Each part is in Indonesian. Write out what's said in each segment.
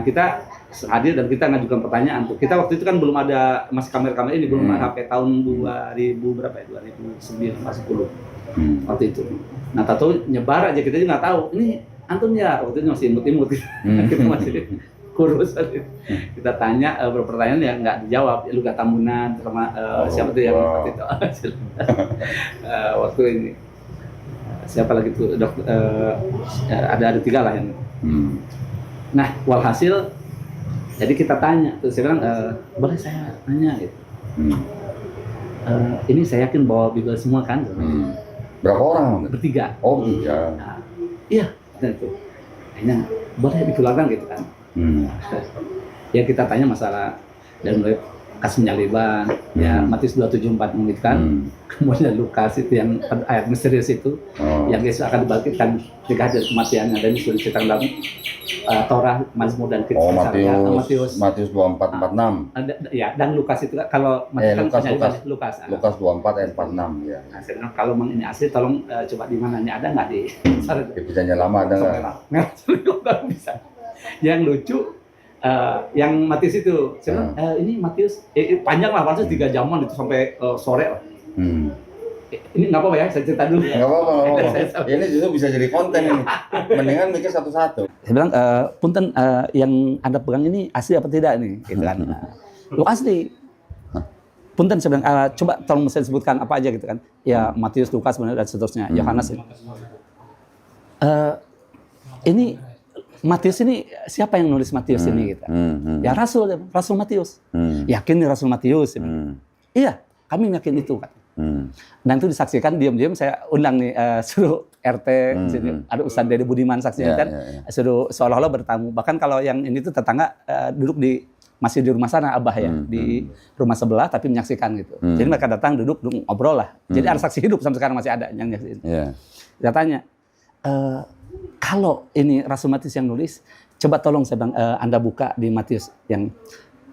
kita hadir dan kita ngajukan pertanyaan tuh. Kita waktu itu kan belum ada, masih kamera-kamera ini, belum ada HP tahun 2000 berapa ya, 2009 atau 10 waktu itu. Nah tahu nyebar aja, kita juga nggak tahu ini antum ya, waktu itu masih imut-imut kita masih kurus. Kita tanya beberapa pertanyaan yang nggak dijawab, lu gak Tambunan sama siapa tuh yang waktu itu waktu ini siapa lagi tuh ada 3 lah yang nah walhasil jadi kita tanya tuh, saya bilang boleh saya tanya gitu. Ini saya yakin bawa Bible semua kan? Berapa orang? Bertiga. Oh iya. Nah, iya itu kayaknya boleh dikeluarkan gitu kan. Ya kita tanya masalah dan mulai kasih penyaliban, ya Matius 2:74 mengatakan, kemudian Lukas itu yang ayat misterius itu, yang Yesus akan dibangkitkan ketika hadir kematiannya, dan itu diceritakan dalam Torah, Mazmur dan Kisah. Matius 24:46. Ya, dan Lukas itu kalau Lukas 24 ayat 46 ya. Nah, saya bilang kalau memang ini asli, tolong coba di mananya, ada nggak di Perjanjian Lama ada nggak? Bisa. Yang lucu yang Matius itu, saya bilang ini Matius panjang lah, Matius 3 jaman itu sampai sore lah. Ini nggak apa-apa ya, saya cerita dulu. Nggak apa-apa. Ini justru bisa jadi konten ini. Mendingan mikir satu-satu. Saya bilang, punten yang Anda pegang ini asli apa tidak nih? Gitu kan. Lu asli. Punten saya bilang, coba tolong saya sebutkan apa aja gitu kan. Ya Matius, Lukas, dan seterusnya. Yohanes. Ini Matius ini, siapa yang nulis Matius ini gitu? Ya Rasul Matius. Yakin nih Rasul Matius? Iya, kami yakin itu kan. Dan itu disaksikan diam-diam, saya undang nih suruh RT, ada Ustadz Dede Budiman saksikan kan, suruh seolah-olah bertamu. Bahkan kalau yang ini tuh tetangga duduk masih di rumah sana Abah ya, di rumah sebelah tapi menyaksikan gitu. Jadi mereka datang duduk ngobrol lah. Jadi ada saksi hidup sampai sekarang masih ada yang nyaksiin. Saya tanya, kalau ini Rasul Matius yang nulis, coba tolong saya bilang, Anda buka di Matius yang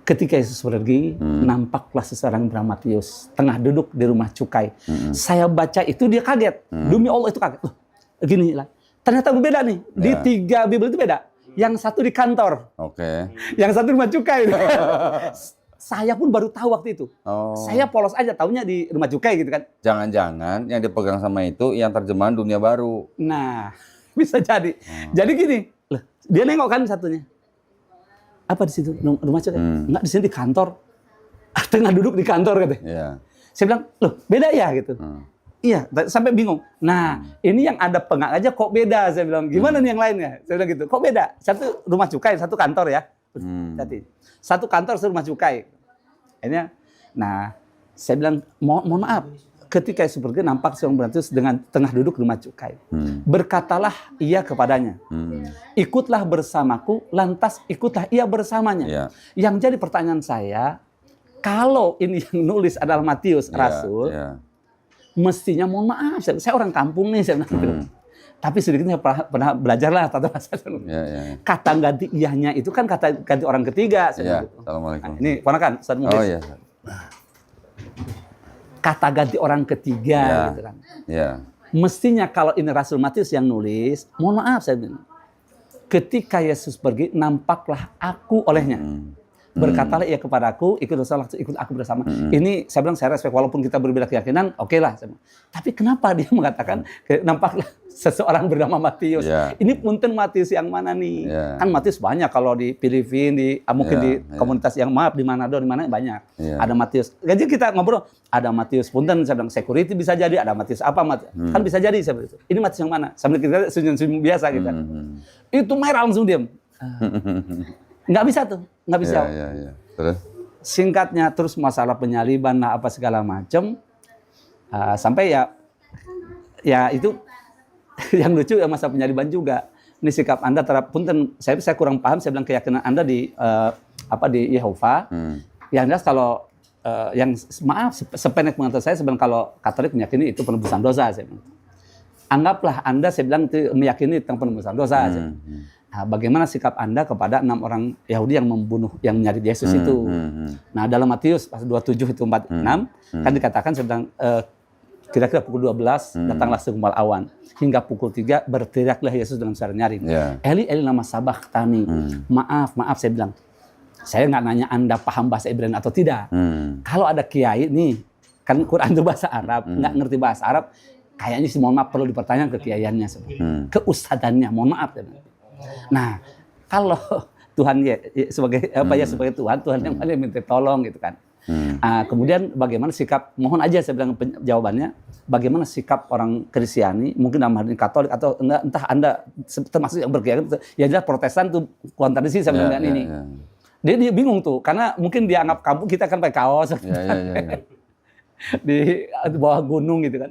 ketika Yesus pergi, nampaklah seseorang bernama Matius tengah duduk di rumah cukai. Saya baca itu dia kaget. Demi Allah itu kaget. Loh, gini lah. Ternyata berbeda nih. Di 3 Bible itu beda. Yang satu di kantor. Yang satu di rumah cukai. Saya pun baru tahu waktu itu. Saya polos aja taunya di rumah cukai gitu kan. Jangan-jangan yang dipegang sama itu yang terjemahan Dunia Baru. Nah, bisa jadi. Jadi gini, loh, dia nengok kan satunya. Apa di situ? Rumah cukai? Enggak, di sini di kantor. Tengah duduk di kantor katanya. Saya bilang, loh beda ya gitu. Iya, sampai bingung. Nah, ini yang ada pengak aja kok beda. Saya bilang, gimana nih yang lainnya? Saya bilang gitu, kok beda? Satu rumah cukai, satu kantor ya. Satu kantor, satu rumah cukai. Akhirnya, nah, saya bilang, mohon maaf. Ketika Yesus pergi, nampak seorang Matius dengan tengah duduk di rumah cukai. Berkatalah ia kepadanya, ikutlah bersamaku, lantas ikutlah ia bersamanya. Yang jadi pertanyaan saya, kalau ini yang nulis adalah Matius, Rasul, mestinya mohon maaf, saya orang kampung nih, saya bilang. Tapi sedikitnya pernah belajar lah tata bahasa. Kata ganti iyahnya itu kan kata ganti orang ketiga. Assalamualaikum. Nah, ini ponakan, Ustaz Mukhlis. Kata ganti orang ketiga gitu kan. Mestinya kalau ini Rasul Matius yang nulis, mohon maaf saya bilang. Ketika Yesus pergi, nampaklah aku olehnya. Berkatalah ia kepadaku, ikut aku bersama. Ini saya bilang saya respect, walaupun kita berbeda keyakinan, oke lah. Tapi kenapa dia mengatakan nampaklah seseorang bernama Matius? Ini punten Matius yang mana nih? Kan Matius banyak kalau di Filipina, mungkin di komunitas yang di Manado, di mana banyak. Ada Matius. Jadi kita ngobrol, ada Matius punten, saya bilang security bisa jadi, ada Matius apa? Kan bisa jadi saya bilang. Ini Matius yang mana? Sambil kita senyum-senyum biasa gitu. Itu merah langsung diam. Nggak bisa tuh, nggak bisa. Terus? Singkatnya terus masalah penyaliban lah apa segala macam, sampai ya itu yang lucu ya masalah penyaliban juga. Ini sikap Anda terhadap punten, saya kurang paham. Saya bilang keyakinan Anda di Yehova. Yang jelas kalau yang maaf sependek pengetahuan saya sebenarnya kalau Katolik meyakini itu penebusan dosa. Saya bilang. Anggaplah Anda, saya bilang itu meyakini tentang penebusan dosa. Nah, bagaimana sikap Anda kepada 6 orang Yahudi yang membunuh, yang menyalib Yesus itu? Nah, dalam Matius 27 itu 46 kan dikatakan sedang Kira-kira pukul 12 datanglah segumpal awan. Hingga pukul 3 berteriaklah Yesus dengan suara nyaring. Eli, Eli lama sabachthani. Maaf, saya bilang. Saya nggak nanya Anda paham bahasa Ibrani atau tidak. Kalau ada kiai nih, kan Quran itu bahasa Arab, nggak ngerti bahasa Arab, kayaknya sih mohon maaf perlu dipertanyakan ke kiaiannya, ke ustadzannya, mohon maaf. Nah, kalau Tuhan sebagai sebagai Tuhan yang paling minta tolong gitu kan. Kemudian bagaimana sikap, mohon aja saya bilang jawabannya, bagaimana sikap orang Kristiani, mungkin dalam hal ini Katolik atau entah Anda termasuk yang berkeyakinan, ya jelas Protestan tuh kontradiksi saya bilang ini. Dia bingung tuh, karena mungkin dia anggap kampung kita kan pakai kaos di bawah gunung gitu kan.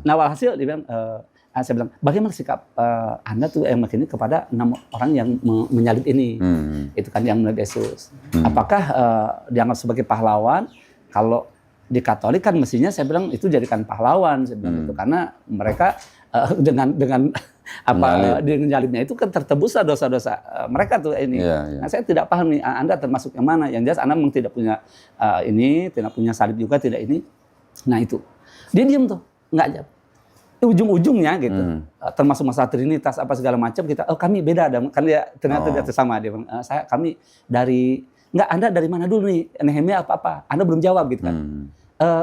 Nah walhasil dia bilang, saya bilang, bagaimana sikap Anda tuh yang ini kepada 6 orang yang menyalib ini, itu kan yang menyalib Yesus. Apakah dianggap sebagai pahlawan? Kalau di Katolik kan mestinya saya bilang itu jadikan pahlawan, saya bilang itu karena mereka dengan nyalibnya itu kan tertebuslah dosa-dosa mereka tuh ini. Nah saya tidak paham nih, Anda termasuk yang mana? Yang jelas Anda memang tidak punya tidak punya salib juga, tidak ini. Nah itu dia diam tuh, nggak jawab. Ujung-ujungnya gitu, termasuk masalah Trinitas apa segala macam kita, kami beda, kan dia ternyata tidak sama dia. Kami dari, nggak Anda dari mana dulu nih, Nehemia apa? Anda belum jawab gitu kan?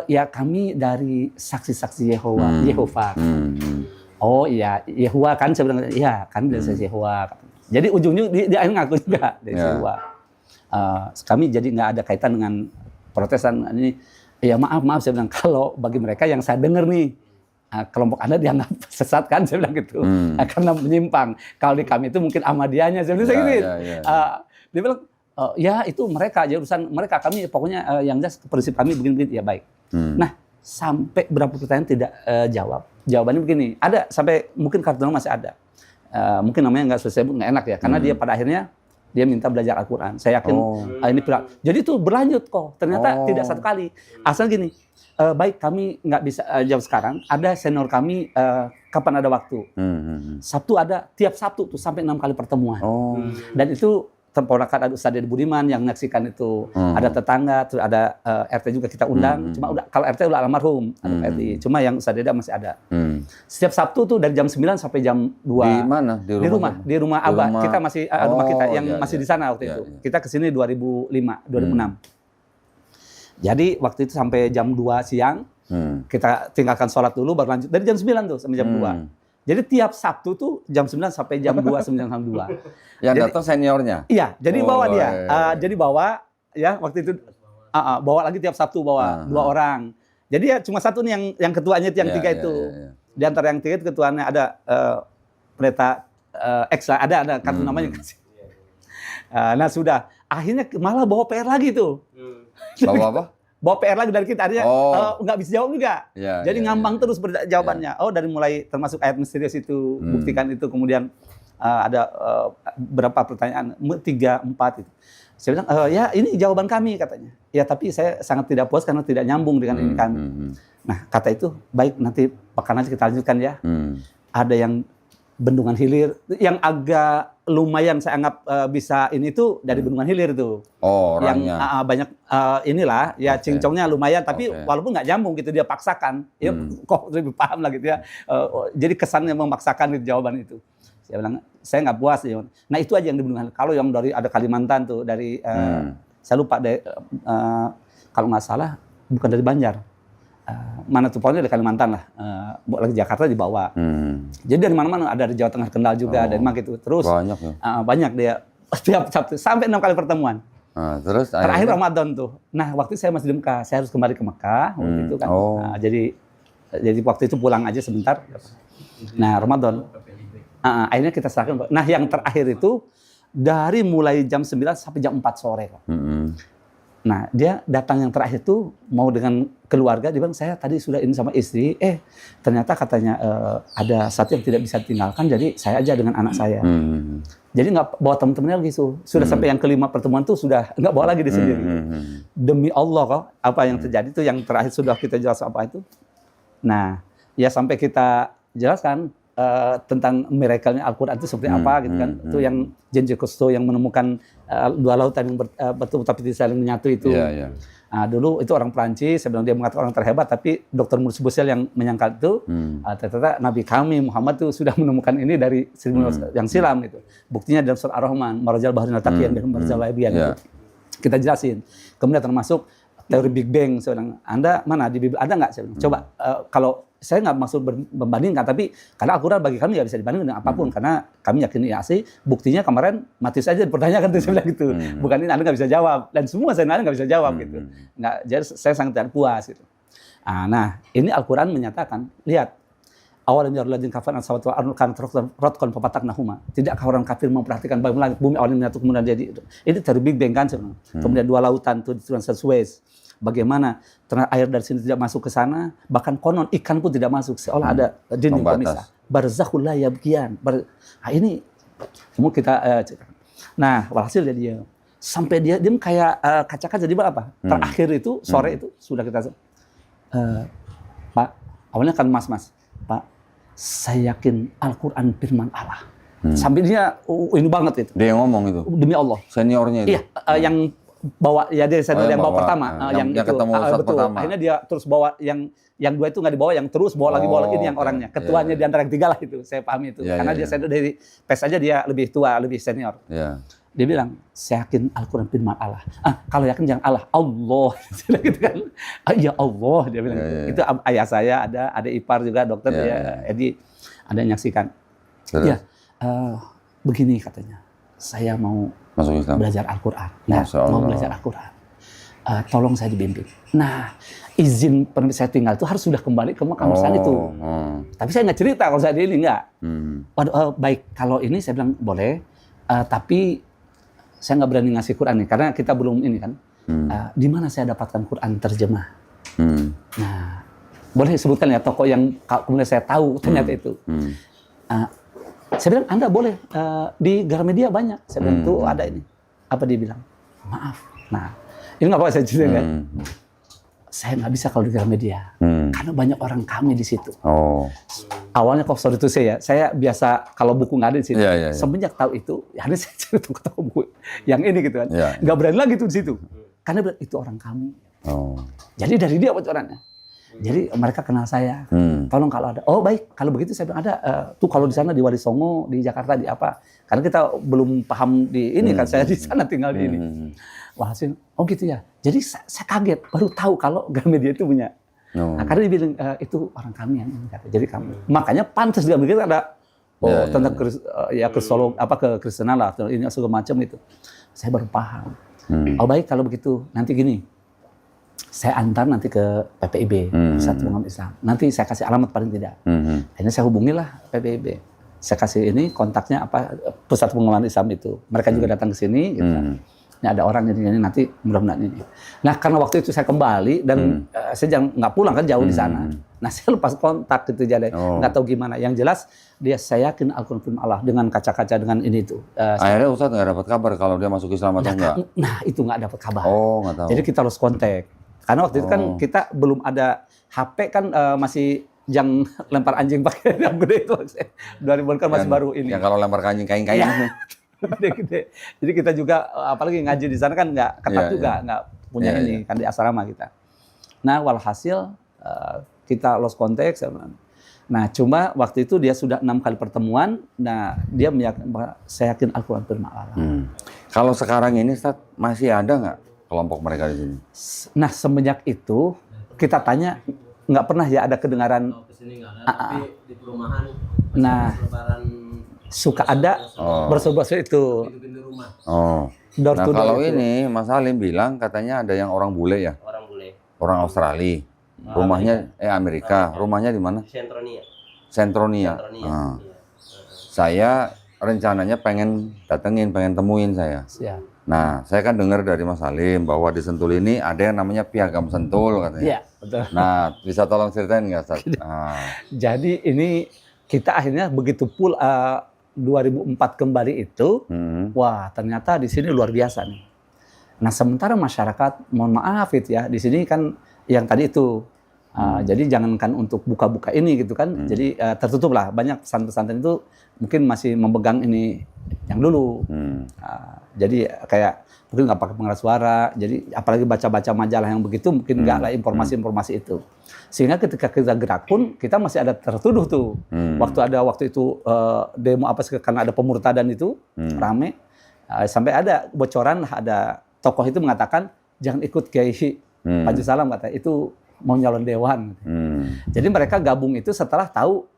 Ya kami dari saksi-saksi Yehova. Oh iya, Yehova kan saya bilang, iya kami dari saksi Yehova. Jadi ujungnya dia akhirnya ngaku juga dari Yehova. Kami jadi nggak ada kaitan dengan Protestan ini. Ya maaf saya bilang, kalau bagi mereka yang saya dengar nih, kelompok Anda dianggap sesat kan, saya bilang gitu, karena menyimpang. Kalau di kami itu mungkin Ahmadiyahnya, saya bilang gitu. Dia bilang, ya itu mereka, aja urusan mereka, kami pokoknya yang jelas prinsip kami begini-begini, ya baik. Nah, sampai berapa pertanyaan tidak jawab. Jawabannya begini, ada sampai mungkin Kardinal masih ada. Mungkin namanya nggak selesai, nggak enak ya, karena dia pada akhirnya dia minta belajar Al-Quran. Saya yakin ini jadi itu berlanjut kok. Ternyata tidak satu kali. Asal gini, baik kami nggak bisa jawab sekarang. Ada senior kami kapan ada waktu. Sabtu ada, tiap Sabtu tuh sampai 6 kali pertemuan. Dan itu temporakan ada Ustadz Deddy Budiman yang menyaksikan itu. Ada tetangga, terus ada RT juga kita undang. Cuma kalau RT udah almarhum, cuma yang Ustadz Deddy masih ada. Setiap Sabtu tuh dari jam 9 sampai jam 2. Di mana? Di rumah Abah. Kita masih rumah kita yang masih di sana waktu itu. Kita kesini 2005, 2006. Jadi waktu itu sampai jam 2 siang, kita tinggalkan sholat dulu baru lanjut. Dari jam 9 tuh sampai jam 2. Jadi tiap Sabtu tuh jam 9 sampai jam 2, 9 sampai 2. Yang datang seniornya? Iya, jadi bawa dia. Jadi bawa, ya waktu itu, bawa lagi tiap Sabtu bawa 2 orang. Jadi ya cuma satu nih yang ketuanya itu yang 3 itu. Di antara yang 3 itu ketuanya ada pendeta X lah, ada kartu namanya. Nah sudah, akhirnya malah bawa PR lagi tuh. Bawa apa? Bawa PR lagi dari kita, artinya nggak bisa jawab juga. Jadi ngambang terus jawabannya. Dari mulai termasuk ayat misterius itu, buktikan itu, kemudian ada berapa pertanyaan, 3, 4 itu. Saya bilang, ya ini jawaban kami katanya. Ya tapi saya sangat tidak puas karena tidak nyambung dengan ini kami. Nah kata itu, baik nanti pekan aja kita lanjutkan ya. Ada yang Bendungan Hilir, yang agak lumayan saya anggap bisa ini tuh dari Bendungan Hilir tuh. Orangnya. Yang banyak inilah, ya cincongnya lumayan, tapi walaupun nggak nyambung gitu, dia paksakan. Ya kok lebih paham lah gitu ya. Jadi kesannya memaksakan gitu jawaban itu. Saya bilang, saya nggak puas. Nah itu aja yang di Bendungan Hilir. Kalau yang dari ada Kalimantan tuh, dari, saya lupa deh, kalau nggak salah, bukan dari Banjar. Mana tuh pokoknya dari Kalimantan lah, lagi Jakarta dibawa. Jadi dari mana-mana, ada di Jawa Tengah Kendal juga, dari mana gitu. Terus banyak, banyak dia tiap Sabtu sampai 6 kali pertemuan. Terus terakhir Ramadan tuh. Nah waktu itu saya masih di Mekah, saya harus kembali ke Mekah waktu itu kan. Jadi waktu itu pulang aja sebentar. Nah Ramadan, akhirnya kita serahkan. Nah yang terakhir itu dari mulai jam 9 sampai jam 4 sore kok. Nah, dia datang yang terakhir tuh mau dengan keluarga, dia bilang, saya tadi sudah ini sama istri, ternyata katanya ada satu yang tidak bisa ditinggalkan, jadi saya aja dengan anak saya. Jadi nggak bawa teman-temannya lagi tuh. Sudah sampai yang kelima pertemuan tuh sudah nggak bawa lagi di sendiri. Demi Allah kok, apa yang terjadi tuh yang terakhir sudah kita jelaskan apa itu. Nah, ya sampai kita jelaskan tentang miracle-nya Al-Quran itu seperti apa gitu kan. Itu yang Jean Jacques Cousteau yang menemukan 2 lautan yang bertemu tapi tidak saling menyatu itu. Dulu itu orang Perancis, saya bilang dia mengatakan orang terhebat, tapi Dr. Maurice Bucaille yang menyangkal itu, ternyata Nabi kami Muhammad itu sudah menemukan ini dari 1000 yang silam gitu. Buktinya dalam surah Ar-Rahman, Marajal Bahril Taqiyan dan Marajal Laibian gitu. Kita jelasin. Kemudian termasuk teori Big Bang. Saya bilang, Anda mana di Bible ada nggak? Saya bilang, coba kalau saya nggak maksud membandingkan, tapi karena Al-Quran bagi kami nggak bisa dibandingkan dengan apapun, karena kami yakin ya sih. Buktinya kemarin Matius aja dipertanyakan tuh, saya bilang gitu. Bukan ini Anda nggak bisa jawab, dan semua saya nggak bisa jawab gitu. Nggak, jadi saya sangat tidak puas gitu. Nah, ini Al-Quran menyatakan, lihat, awalam yarul ladzina kafaru an samawati wal ardi kanat ratqan fafataqnahuma. Tidakkah orang kafir memperhatikan bagaimana langit bumi awalnya menyatu kemudian jadi itu. Ini dari Big Bang kan sebenarnya. Kemudian 2 lautan itu diturunkan Suez. Bagaimana ternyata air dari sini tidak masuk ke sana, bahkan konon ikan pun tidak masuk, seolah ada dinding pemisah. Barzakhul la yabghiyan. Ini semua kita ceritakan. Nah, walhasil dia sampai dia kayak kaca-kaca di apa? Terakhir itu sore itu sudah kita Pak, awalnya kan Mas, Pak, saya yakin Al-Qur'an firman Allah. Sampai dia ini banget itu. Dia yang ngomong itu. Demi Allah. Seniornya itu. Iya, yang bawa ya dia senior yang bawa pertama, yang itu ketemu betul. pertama. Akhirnya dia terus bawa yang 2 itu nggak dibawa, yang terus bawa lagi ini yang orangnya. Ketuanya di antara yang 3 lah itu, saya pahami itu. Karena dia senior dari PES aja dia lebih tua, lebih senior. Dia bilang, saya yakin Al-Quran firman Allah. Kalau yakin jangan Allah, Allah. Gitu kan. Ya Allah, dia bilang. Itu ayah saya, ada ipar juga, dokter, Edi, ada yang nyaksikan. Ya, begini katanya, saya mau belajar Al-Quran. Mau belajar Al-Quran. Tolong saya dibimbing. Nah, izin permit saya tinggal itu harus sudah kembali ke Mekah itu. Tapi saya nggak cerita kalau saya di ini, nggak. Baik, kalau ini saya bilang boleh, tapi saya nggak berani ngasih Quran nih, karena kita belum ini kan. Di mana saya dapatkan Quran terjemah? Nah, boleh sebutkan ya toko yang kemudian saya tahu ternyata itu. Saya bilang, Anda boleh, di Gramedia banyak. Saya bilang, tuh ada ini. Apa dia bilang? Maaf. Nah, ini nggak apa-apa saya ceritakan. Saya nggak bisa kalau di Gramedia. Karena banyak orang kami di situ. Awalnya kok sorry itu saya biasa kalau buku nggak ada di situ. Semenjak tahu itu, ya saya cari toko buku yang ini gitu kan. Nggak berani lagi tuh di situ. Karena itu orang kami. Jadi dari dia bocorannya. Jadi mereka kenal saya. Tolong kalau ada. Oh baik, kalau begitu saya bilang ada. Tuh kalau di sana di Wadisongo, di Jakarta di apa? Karena kita belum paham di ini kan. Saya di sana tinggal di ini. Wah, oh gitu ya. Jadi saya kaget baru tahu kalau Gramedia itu punya. Nah, karena dia bilang itu orang kami yang ini kata. Jadi kami. Makanya pantas juga begitu ada. Tentang kristolog apa kekristenan lah. Ini segala macam itu. Saya baru paham. Oh baik kalau begitu. Nanti gini. Saya antar nanti ke PPIB, Pusat Pengamat Islam. Nanti saya kasih alamat paling tidak. Akhirnya saya hubungilah PPIB. Saya kasih ini kontaknya apa Pusat Pengamat Islam itu. Mereka juga datang ke sini. Gitu. Ini ada orang ini nanti mudah-mudahan ini. Nah karena waktu itu saya kembali dan saya nggak pulang kan jauh di sana. Nah saya lepas kontak gitu jadi nggak tahu gimana. Yang jelas saya yakin Al-Quran Allah dengan kaca-kaca dengan ini itu. Akhirnya Ustadz nggak dapat kabar kalau dia masuk Islam atau enggak? Nah itu nggak dapat kabar. Nggak tahu. Jadi kita harus kontak. Karena waktu itu kan kita belum ada HP kan masih yang lempar anjing pakai yang gede itu. 2000 kan masih baru ini. Yang kalau lempar anjing kain-kain. Gede. Jadi kita juga apalagi ngaji di sana kan nggak ketat juga, nggak punya ini kan di asrama kita. Nah walhasil kita lost contact. Nah cuma waktu itu dia sudah 6 kali pertemuan. Nah dia saya yakin Al-Quran firman Allah. Kalau sekarang ini Ustaz, masih ada nggak kelompok mereka di sini? Nah semenjak itu kita tanya nggak pernah ya ada kedengaran. Tapi di perumahan. Nah suka ada bersuara itu. Nah kalau ini Mas Halim bilang katanya ada yang orang bule ya? Orang bule. Orang Australia. Rumahnya Amerika. Rumahnya di mana? Centronia. Saya rencananya pengen datengin, pengen temuin saya. Nah, saya kan dengar dari Mas Halim bahwa di Sentul ini ada yang namanya Piagam Sentul katanya. Iya, betul. Nah, bisa tolong ceritain nggak, Ustaz? Jadi ini kita akhirnya begitu 2004 kembali itu, wah ternyata di sini luar biasa nih. Nah, sementara masyarakat, mohon maaf itu ya, di sini kan yang tadi itu Jadi jangankan untuk buka-buka ini gitu kan. Jadi tertutup lah. Banyak pesantren-pesantren itu mungkin masih memegang ini yang dulu. Jadi kayak mungkin nggak pakai pengeras suara. Jadi apalagi baca-baca majalah yang begitu mungkin nggak lah informasi-informasi itu. Sehingga ketika kita gerak pun kita masih ada tertuduh tuh. Waktu itu demo apa karena ada pemurtadan itu rame. Sampai ada bocoran, ada tokoh itu mengatakan jangan ikut Kiai Haji Salam, kata itu mau nyalon dewan. Jadi mereka gabung itu setelah tahu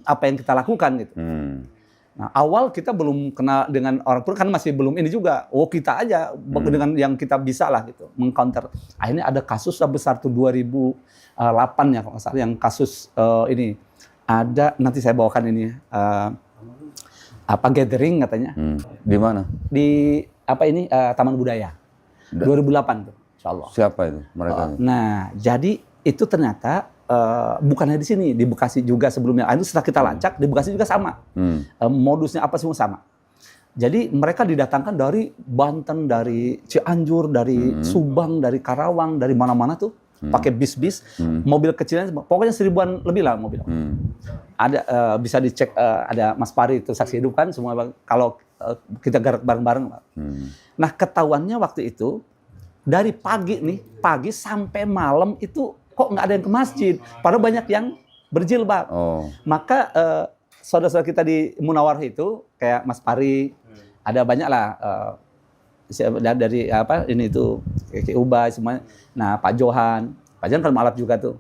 apa yang kita lakukan gitu. Nah, awal kita belum kenal dengan orang pun kan masih belum ini juga. Oh, kita aja dengan yang kita bisa lah gitu mengcounter. Akhirnya ada kasus sebesar tuh 2008 ya kalau nggak salah, yang kasus ini ada, nanti saya bawakan ini gathering katanya. Di mana? Di Taman Budaya. 2008 tuh, insyaallah. Siapa itu mereka? Nah, jadi itu ternyata bukan hanya di sini, di Bekasi juga sebelumnya. Itu setelah kita lacak, di Bekasi juga sama. Modusnya apa semua sama. Jadi mereka didatangkan dari Banten, dari Cianjur, dari Subang, dari Karawang, dari mana-mana tuh. Pakai bis-bis, mobil kecilnya, pokoknya 1000-an lebih lah mobil. Ada bisa dicek, ada Mas Pari itu saksi hidup kan, semua kalau kita gerak bareng-bareng. Nah, ketahuannya waktu itu dari pagi sampai malam itu kok nggak ada yang ke masjid, padahal banyak yang berjilbab. Maka saudara-saudara kita di Munawarah itu kayak Mas Pari, ada banyak lah dari ini itu kayak Ubay semuanya. Nah, Pak Johan kan malap juga tuh.